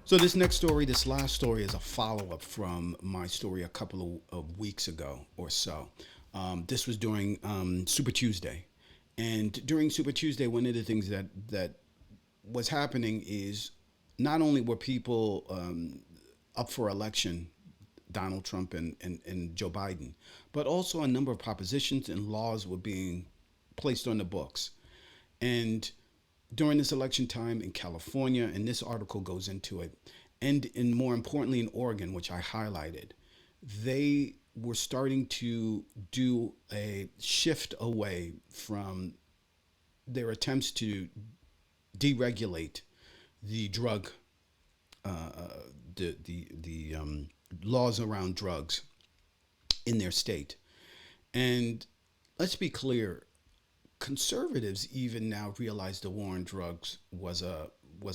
So this next story, this last story, is a follow-up from my story a couple of weeks ago or so. This was during Super Tuesday, and during Super Tuesday, one of the things that was happening is not only were people up for election, Donald Trump and Joe Biden, but also a number of propositions and laws were being placed on the books. And during this election time in California, and this article goes into it, and more importantly in Oregon, which I highlighted, they were starting to do a shift away from their attempts to deregulate the drug, the laws around drugs in their state. And let's be clear, conservatives even now realize the war on drugs was a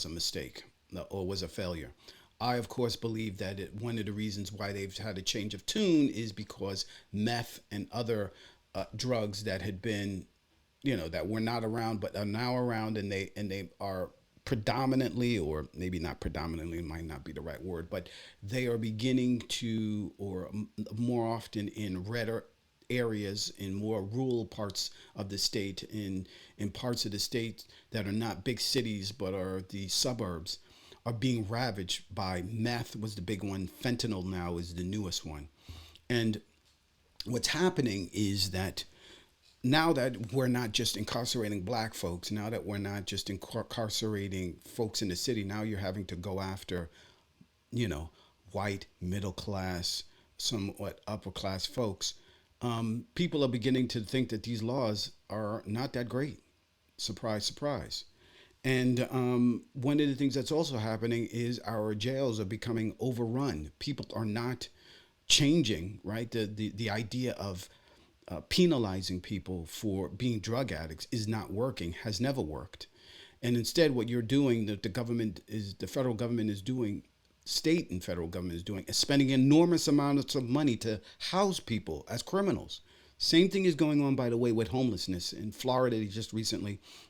mistake or was a failure. I, of course, believe that one of the reasons why they've had a change of tune is because meth and other drugs that had been, that were not around but are now around, and they are predominantly, or maybe not predominantly, might not be the right word, but they are beginning to, or more often in redder areas, in more rural parts of the state, in parts of the state that are not big cities but are the suburbs, are being ravaged by meth. Was the big one. Fentanyl now is the newest one. And what's happening is that now that we're not just incarcerating black folks, now that we're not just incarcerating folks in the city, now you're having to go after, you know, white, middle class, somewhat upper class folks. People are beginning to think that these laws are not that great. Surprise, surprise. And one of the things that's also happening is our jails are becoming overrun. People are not changing, right? The idea of penalizing people for being drug addicts is not working, has never worked. And instead, what you're doing, that the federal government is doing, state and federal government is doing, is spending enormous amounts of money to house people as criminals. Same thing is going on, by the way, with homelessness in Florida.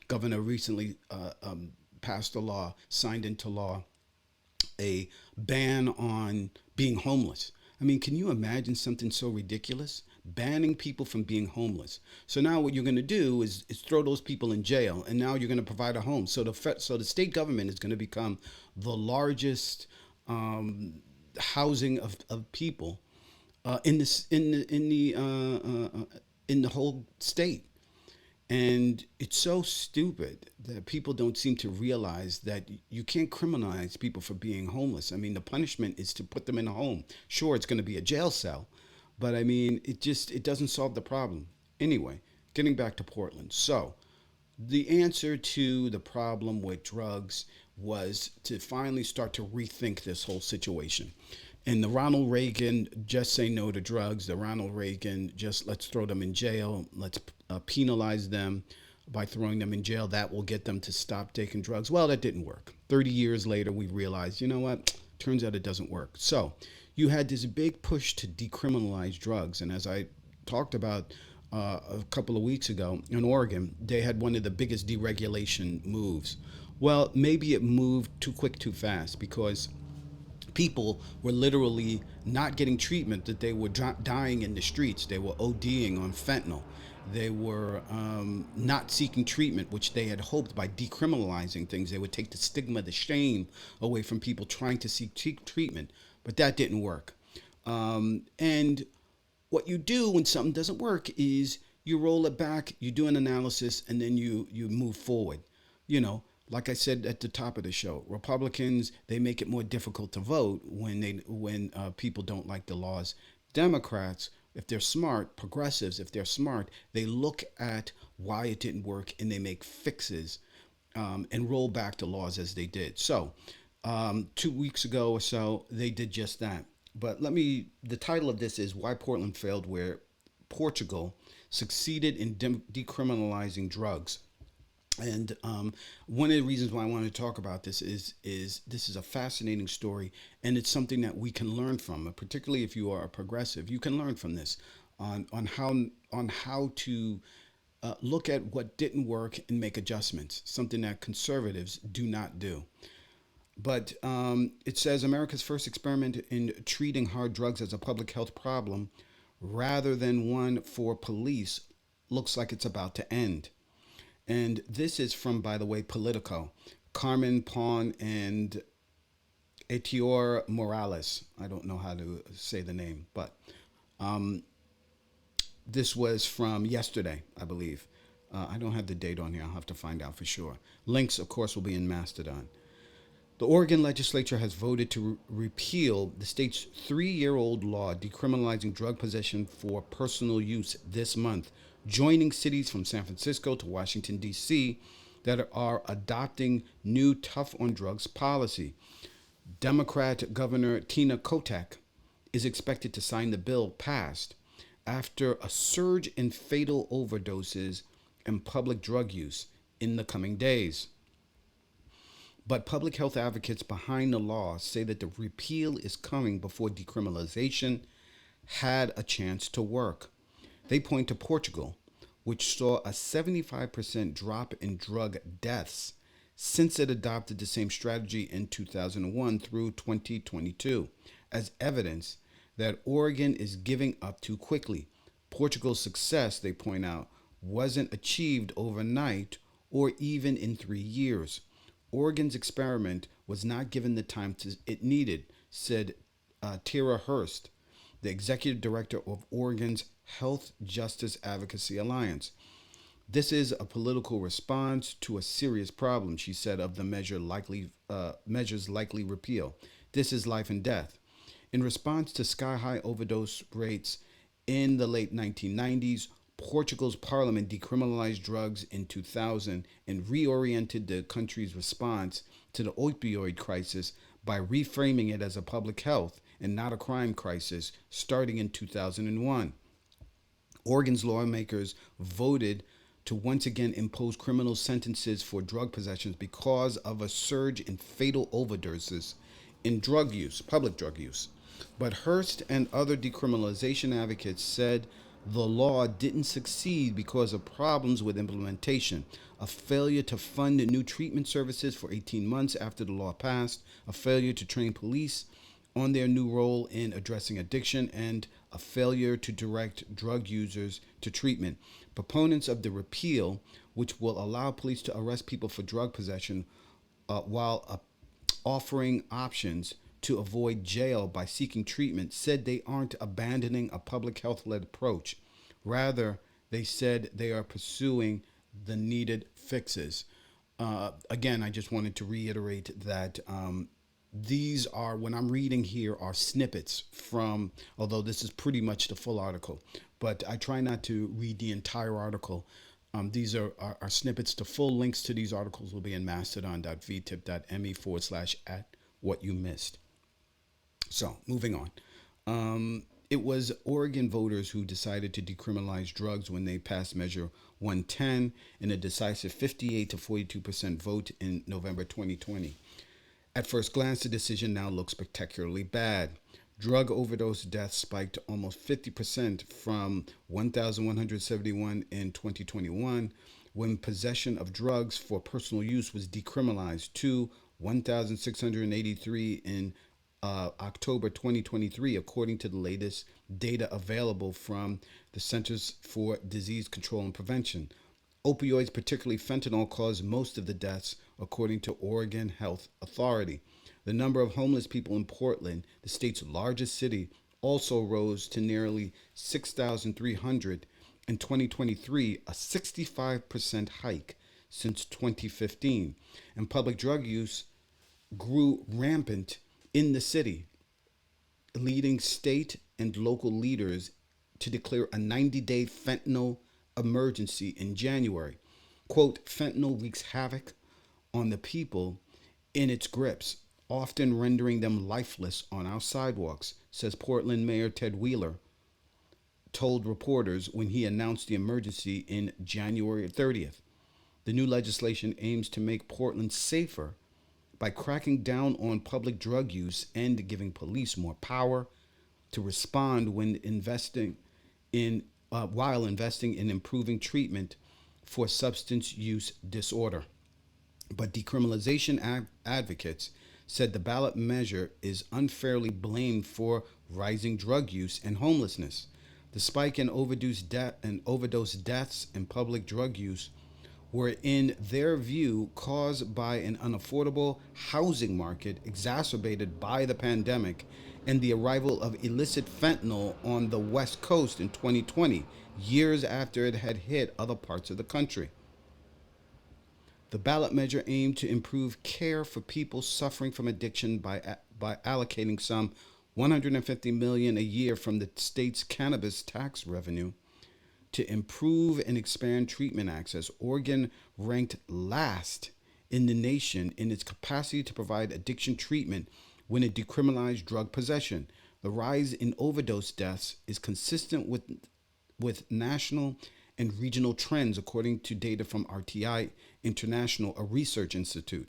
Governor recently passed a law, signed into law, a ban on being homeless. I mean, can you imagine something so ridiculous? Banning people from being homeless. So now what you're going to do is throw those people in jail, and now you're going to provide a home. So the state government is going to become the largest housing of people in the whole state. And it's so stupid that people don't seem to realize that you can't criminalize people for being homeless. I mean, the punishment is to put them in a home. Sure, it's going to be a jail cell, but I mean, it doesn't solve the problem. Anyway, getting back to Portland. So, the answer to the problem with drugs was to finally start to rethink this whole situation. And the Ronald Reagan just say no to drugs, the Ronald Reagan just let's throw them in jail, let's penalize them by throwing them in jail, that will get them to stop taking drugs. Well, that didn't work. 30 years later, we realized, you know what? Turns out it doesn't work. So you had this big push to decriminalize drugs. And as I talked about a couple of weeks ago in Oregon, they had one of the biggest deregulation moves. Well, maybe it moved too quick, too fast, because people were literally not getting treatment, that they were dying in the streets. They were ODing on fentanyl. They were not seeking treatment, which they had hoped by decriminalizing things, they would take the stigma, the shame away from people trying to seek treatment. But that didn't work. And what you do when something doesn't work is you roll it back, you do an analysis, and then you move forward. You know, like I said at the top of the show, Republicans, they make it more difficult to vote when people don't like the laws. Democrats, if they're smart, progressives, if they're smart, they look at why it didn't work and they make fixes, and roll back the laws as they did. So 2 weeks ago or so, they did just that. But the title of this is Why Portland Failed, where Portugal succeeded in decriminalizing drugs. And one of the reasons why I wanted to talk about this is this is a fascinating story, and it's something that we can learn from. Particularly if you are a progressive, you can learn from this on how to look at what didn't work and make adjustments. Something that conservatives do not do. But it says America's first experiment in treating hard drugs as a public health problem rather than one for police looks like it's about to end. And this is from, by the way, Politico. Carmen Pon and Etior Morales. I don't know how to say the name, but this was from yesterday, I believe. I don't have the date on here. I'll have to find out for sure. Links, of course, will be in Mastodon. The Oregon legislature has voted to repeal the state's 3-year-old law decriminalizing drug possession for personal use this month, joining cities from San Francisco to Washington, D.C., that are adopting new tough on drugs policy. Democrat Governor Tina Kotek is expected to sign the bill passed after a surge in fatal overdoses and public drug use in the coming days. But public health advocates behind the law say that the repeal is coming before decriminalization had a chance to work. They point to Portugal, which saw a 75% drop in drug deaths since it adopted the same strategy in 2001 through 2022, as evidence that Oregon is giving up too quickly. Portugal's success, they point out, wasn't achieved overnight or even in 3 years. Oregon's experiment was not given the time it needed, said Tara Hurst, the executive director of Oregon's Health Justice Advocacy Alliance. This is a political response to a serious problem, she said, of the measure's likely repeal. This is life and death. In response to sky-high overdose rates in the late 1990s, Portugal's parliament decriminalized drugs in 2000 and reoriented the country's response to the opioid crisis by reframing it as a public health and not a crime crisis starting in 2001. Oregon's lawmakers voted to once again impose criminal sentences for drug possessions because of a surge in fatal overdoses in drug use, public drug use. But Hurst and other decriminalization advocates said the law didn't succeed because of problems with implementation, a failure to fund new treatment services for 18 months after the law passed, a failure to train police on their new role in addressing addiction, and a failure to direct drug users to treatment. Proponents of the repeal, which will allow police to arrest people for drug possession while offering options to avoid jail by seeking treatment, said they aren't abandoning a public health led approach. Rather, they said they are pursuing the needed fixes. Again, I just wanted to reiterate that these are, when I'm reading here, are snippets from, although this is pretty much the full article, but I try not to read the entire article. These are snippets. The full links to these articles will be in mastodon.vtip.me/at what you missed. So, moving on. It was Oregon voters who decided to decriminalize drugs when they passed Measure 110 in a decisive 58 to 42% vote in November 2020. At first glance, the decision now looks particularly bad. Drug overdose deaths spiked almost 50% from 1,171 in 2021, when possession of drugs for personal use was decriminalized, to 1,683 in October 2023, according to the latest data available from the Centers for Disease Control and Prevention. Opioids, particularly fentanyl, caused most of the deaths, according to Oregon Health Authority. The number of homeless people in Portland, the state's largest city, also rose to nearly 6,300 in 2023, a 65% hike since 2015. And public drug use grew rampant in the city, leading state and local leaders to declare a 90-day fentanyl emergency in January. Quote, fentanyl wreaks havoc on the people in its grips, often rendering them lifeless on our sidewalks, says Portland Mayor Ted Wheeler told reporters when he announced the emergency in January 30th. The new legislation aims to make Portland safer by cracking down on public drug use and giving police more power to respond while investing in improving treatment for substance use disorder. But decriminalization advocates said the ballot measure is unfairly blamed for rising drug use and homelessness. The spike in overdose deaths and public drug use were, in their view, caused by an unaffordable housing market exacerbated by the pandemic and the arrival of illicit fentanyl on the West Coast in 2020, years after it had hit other parts of the country. The ballot measure aimed to improve care for people suffering from addiction by allocating some 150 million dollars a year from the state's cannabis tax revenue to improve and expand treatment access. Oregon ranked last in the nation in its capacity to provide addiction treatment when it decriminalized drug possession. The rise in overdose deaths is consistent with national and regional trends, according to data from RTI International, a research institute.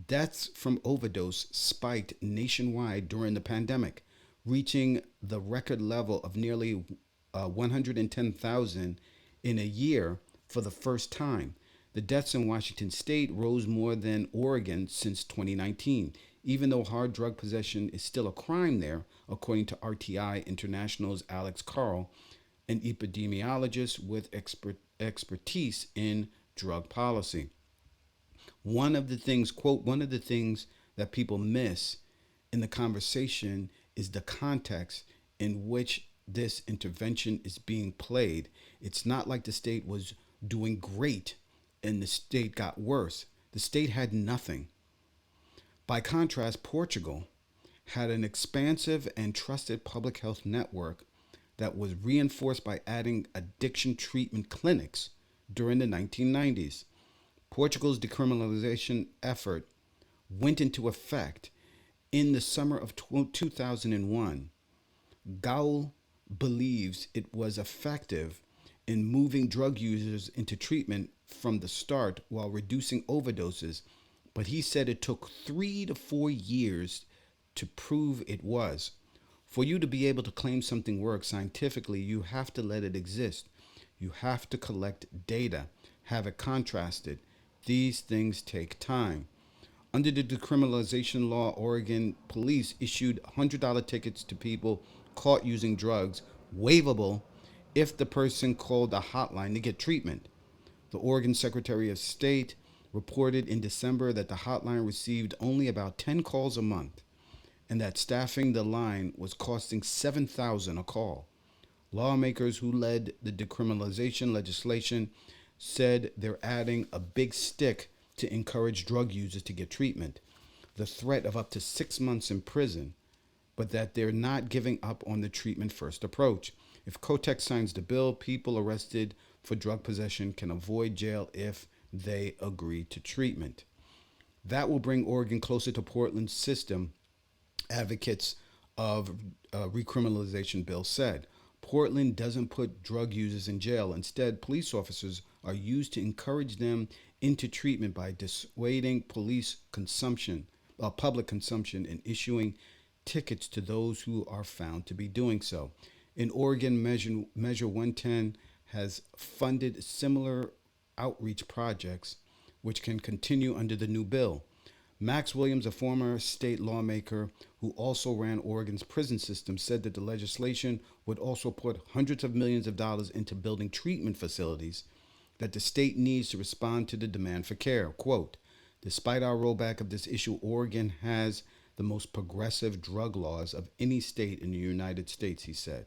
Deaths from overdose spiked nationwide during the pandemic, reaching the record level of nearly 110,000 in a year for the first time. The deaths in Washington state rose more than Oregon since 2019, even though hard drug possession is still a crime there, according to RTI International's Alex Carl, an epidemiologist with expertise in drug policy. One of the things that people miss in the conversation is the context in which this intervention is being played. It's not like the state was doing great and the state got worse. The state had nothing. By contrast, Portugal had an expansive and trusted public health network that was reinforced by adding addiction treatment clinics during the 1990s. Portugal's decriminalization effort went into effect in the summer of 2001. Gaul believes it was effective in moving drug users into treatment from the start while reducing overdoses, but he said it took 3 to 4 years to prove it was. For you to be able to claim something works scientifically, you have to let it exist. You have to collect data, have it contrasted. These things take time. Under the decriminalization law, Oregon police issued $100 tickets to people caught using drugs, waivable if the person called a hotline to get treatment. The Oregon Secretary of State reported in December that the hotline received only about 10 calls a month and that staffing the line was costing $7,000 a call. Lawmakers who led the decriminalization legislation said they're adding a big stick to encourage drug users to get treatment, the threat of up to 6 months in prison, but that they're not giving up on the treatment first approach. If Kotek signs the bill, people arrested for drug possession can avoid jail if they agree to treatment. That will bring Oregon closer to Portland's system, advocates of recriminalization bill said. Portland doesn't put drug users in jail. Instead, police officers are used to encourage them into treatment by dissuading public consumption, and issuing tickets to those who are found to be doing so. In Oregon, Measure 110 has funded similar outreach projects, which can continue under the new bill. Max Williams, a former state lawmaker who also ran Oregon's prison system, said that the legislation would also put hundreds of millions of dollars into building treatment facilities that the state needs to respond to the demand for care. Quote, despite our rollback of this issue, Oregon has the most progressive drug laws of any state in the United States, he said.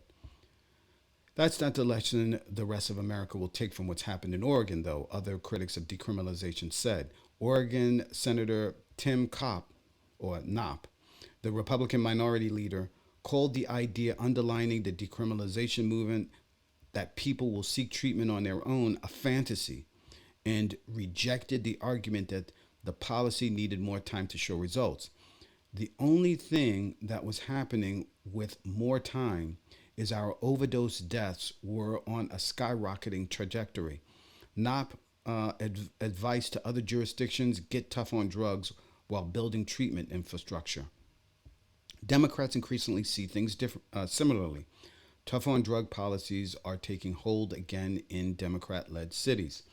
That's not the lesson the rest of America will take from what's happened in Oregon, though, other critics of decriminalization said. Oregon Senator Tim Kopp, or Knopp, the Republican minority leader, called the idea underlining the decriminalization movement that people will seek treatment on their own a fantasy, and rejected the argument that the policy needed more time to show results. The only thing that was happening with more time is our overdose deaths were on a skyrocketing trajectory. Knopp advice to other jurisdictions: get tough on drugs while building treatment infrastructure. Democrats increasingly see things similarly. Tough on drug policies are taking hold again in Democrat-led cities.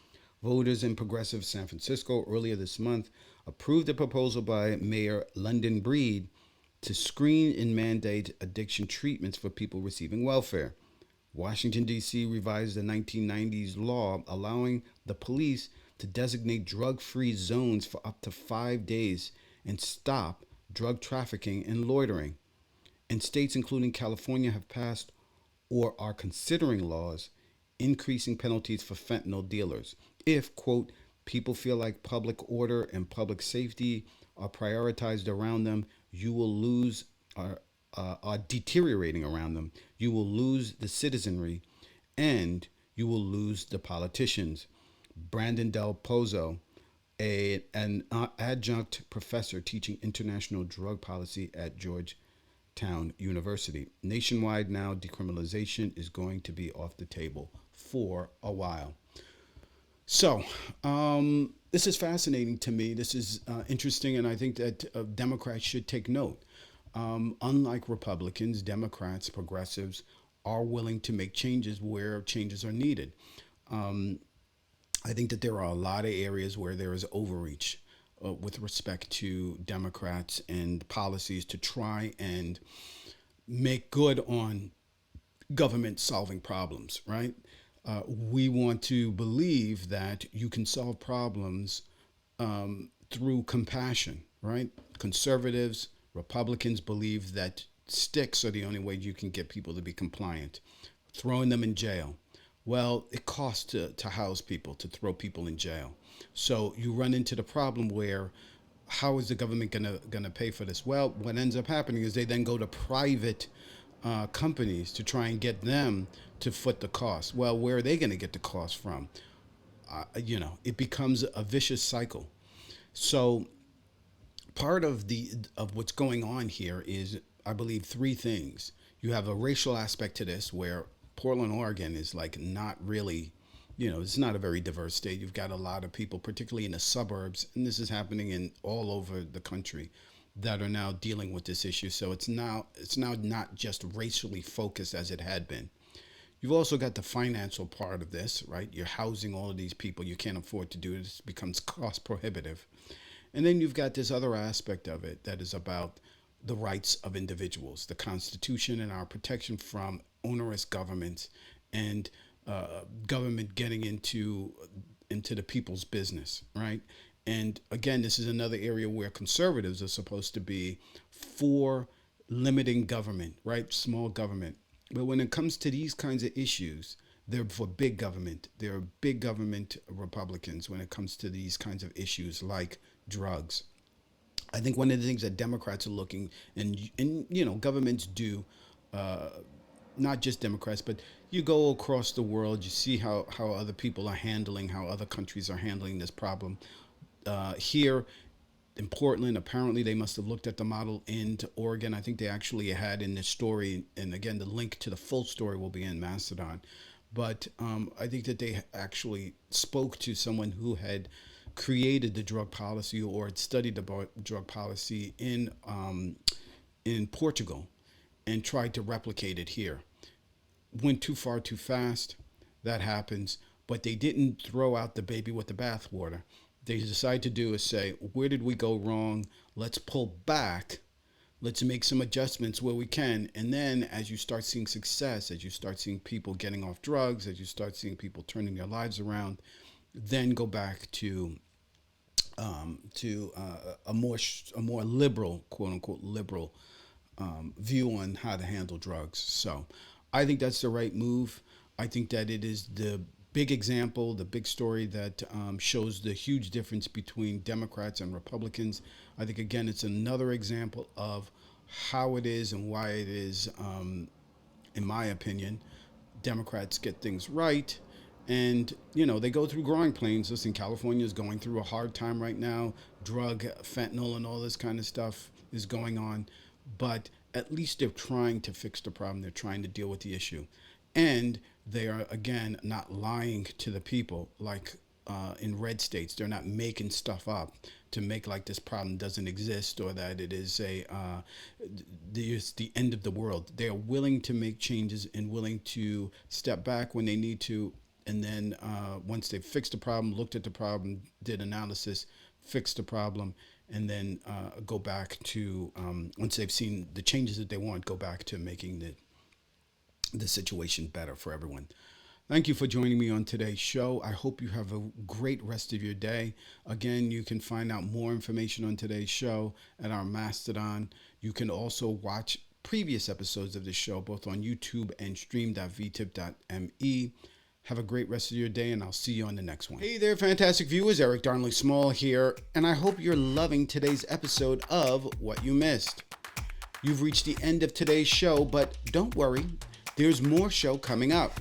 Voters in progressive San Francisco earlier this month approved a proposal by Mayor London Breed to screen and mandate addiction treatments for people receiving welfare. Washington, D.C. revised the 1990s law allowing the police to designate drug free zones for up to 5 days and stop drug trafficking and loitering. And states including California have passed or are considering laws increasing penalties for fentanyl dealers. If, quote, people feel like public order and public safety are prioritized around them, you will lose, are deteriorating around them. You will lose the citizenry and you will lose the politicians. Brandon Del Pozo, an adjunct professor teaching international drug policy at Georgetown University. Nationwide now, decriminalization is going to be off the table for a while. So, this is fascinating to me. This is interesting, and I think that Democrats should take note. Unlike Republicans, Democrats, progressives are willing to make changes where changes are needed. Um, I think that there are a lot of areas where there is overreach with respect to Democrats and policies to try and make good on government solving problems, right? We want to believe that you can solve problems through compassion, right? Conservatives, Republicans believe that sticks are the only way you can get people to be compliant. Throwing them in jail. Well, it costs to house people, to throw people in jail. So you run into the problem where how is the government gonna pay for this? Well, what ends up happening is they then go to private companies to try and get them to foot the cost. Well, where are they going to get the cost from? It becomes a vicious cycle. So part of what's going on here is, I believe, three things. You have a racial aspect to this, where Portland, Oregon, is like not really, it's not a very diverse state. You've got a lot of people, particularly in the suburbs, and this is happening in all over the country, that are now dealing with this issue. So it's now not just racially focused as it had been. You've also got the financial part of this, right? You're housing all of these people. You can't afford to do this. It becomes cost prohibitive. And then you've got this other aspect of it that is about the rights of individuals, the Constitution and our protection from onerous governments and government getting into the people's business, right? And again, this is another area where conservatives are supposed to be for limiting government, right? Small government. But when it comes to these kinds of issues, they're for big government. They're big government Republicans when it comes to these kinds of issues like drugs. I think one of the things that Democrats are looking, and governments do, uh, not just Democrats, but you go across the world, you see how other people are handling, how other countries are handling this problem. Here in Portland, apparently they must have looked at the model in Oregon. I think they actually had in this story, and again, the link to the full story will be in Mastodon. But I think that they actually spoke to someone who had created the drug policy or had studied about drug policy in Portugal and tried to replicate it here. Went too far too fast. That happens. But they didn't throw out the baby with the bathwater. They decide to do is say, where did we go wrong? Let's pull back. Let's make some adjustments where we can. And then as you start seeing success, as you start seeing people getting off drugs, as you start seeing people turning their lives around, then go back to a more liberal, quote unquote liberal view on how to handle drugs. So I think that's the right move. I think that it is the big example, the big story that shows the huge difference between Democrats and Republicans. I think, again, it's another example of how it is and why it is, in my opinion, Democrats get things right. And, they go through growing pains. Listen, California is going through a hard time right now. Drug, fentanyl, and all this kind of stuff is going on. But at least they're trying to fix the problem. They're trying to deal with the issue. And they are, again, not lying to the people like in red states. They're not making stuff up to make like this problem doesn't exist or that it is the end of the world. They are willing to make changes and willing to step back when they need to. And then once they've fixed the problem, looked at the problem, did analysis, fix the problem, and then go back to, once they've seen the changes that they want, go back to making the situation better for everyone. Thank you for joining me on today's show. I hope you have a great rest of your day. Again, you can find out more information on today's show at our Mastodon. You can also watch previous episodes of the show both on YouTube and stream.vtip.me. Have a great rest of your day, and I'll see you on the next one. Hey there, fantastic viewers. Eric Darnley Small here, and I hope you're loving today's episode of What You Missed. You've reached the end of today's show, but don't worry, there's more show coming up.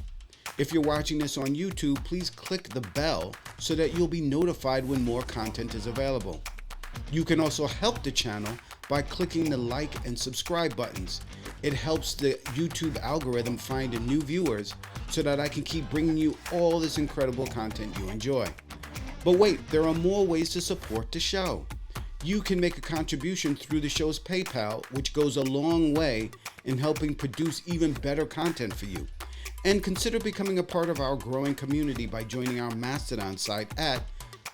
If you're watching this on YouTube, please click the bell so that you'll be notified when more content is available. You can also help the channel by clicking the like and subscribe buttons. It helps the YouTube algorithm find new viewers so that I can keep bringing you all this incredible content you enjoy. But wait, there are more ways to support the show. You can make a contribution through the show's PayPal, which goes a long way in helping produce even better content for you. And consider becoming a part of our growing community by joining our Mastodon site at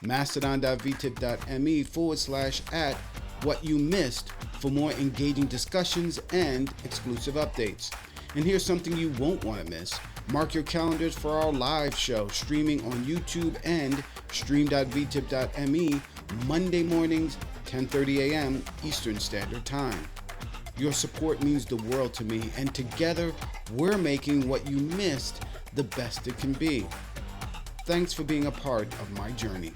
mastodon.vtip.me/@whatyoumissed for more engaging discussions and exclusive updates. And here's something you won't want to miss. Mark your calendars for our live show streaming on YouTube and stream.vtip.me Monday mornings, 10:30 a.m. Eastern Standard Time. Your support means the world to me, and together we're making What You Missed the best it can be. Thanks for being a part of my journey.